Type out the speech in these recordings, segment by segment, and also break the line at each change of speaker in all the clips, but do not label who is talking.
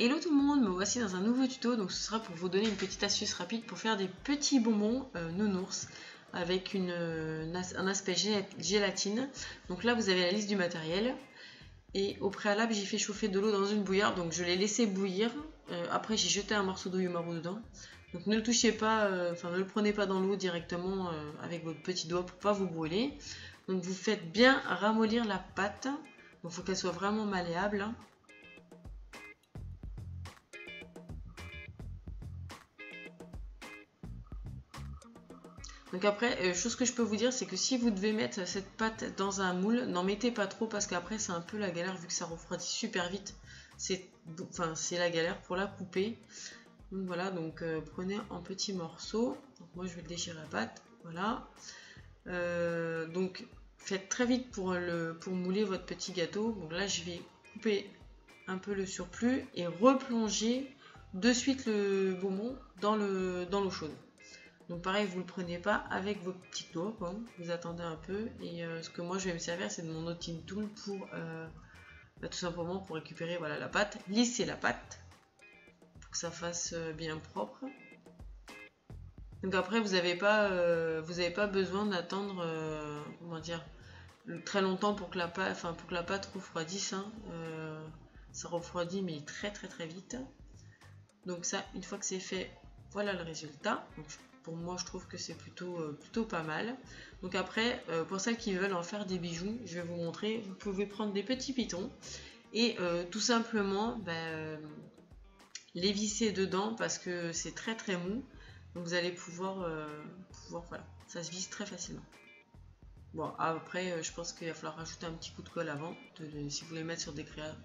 Hello tout le monde, me voici dans un nouveau tuto. Donc ce sera pour vous donner une petite astuce rapide pour faire des petits bonbons nounours avec un aspect gélatine. Donc là vous avez la liste du matériel et au préalable j'ai fait chauffer de l'eau dans une bouilloire, donc je l'ai laissé bouillir. Après j'ai jeté un morceau d'eau Yumaru dedans. Donc ne le touchez pas, ne le prenez pas dans l'eau directement avec votre petit doigt pour pas vous brûler. Donc vous faites bien ramollir la pâte, donc il faut qu'elle soit vraiment malléable. Donc après, chose que je peux vous dire, c'est que si vous devez mettre cette pâte dans un moule, n'en mettez pas trop parce qu'après c'est un peu la galère vu que ça refroidit super vite. C'est la galère pour la couper. Donc voilà, donc prenez en petits morceaux. Donc moi je vais déchirer la pâte, voilà. Donc faites très vite pour mouler votre petit gâteau. Donc là je vais couper un peu le surplus et replonger de suite le bonbon dans l'eau chaude. Donc pareil, vous ne le prenez pas avec vos petits doigts, quoi. Vous attendez un peu. Et ce que moi je vais me servir, c'est de mon Outine Tool pour tout simplement pour récupérer voilà, la pâte, lisser la pâte pour que ça fasse bien propre. Donc après, vous n'avez pas besoin d'attendre comment dire, très longtemps pour que la pâte refroidisse. Hein. Ça refroidit mais très vite. Donc ça, une fois que c'est fait, voilà le résultat. Donc, pour moi je trouve que c'est plutôt pas mal. Donc après pour celles qui veulent en faire des bijoux, je vais vous montrer. Vous pouvez prendre des petits pitons et tout simplement les visser dedans parce que c'est très mou. Donc vous allez pouvoir voilà, ça se visse très facilement. Bon après je pense qu'il va falloir rajouter un petit coup de colle avant si vous voulez mettre sur des créas.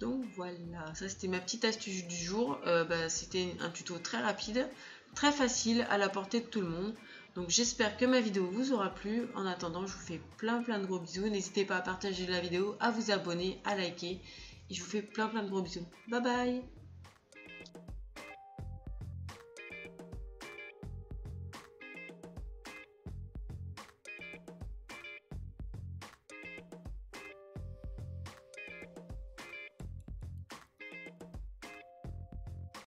Donc voilà, ça c'était ma petite astuce du jour. C'était un tuto très rapide, très facile, à la portée de tout le monde. Donc j'espère que ma vidéo vous aura plu. En attendant, je vous fais plein de gros bisous. N'hésitez pas à partager la vidéo, à vous abonner, à liker. Et je vous fais plein de gros bisous. Bye bye!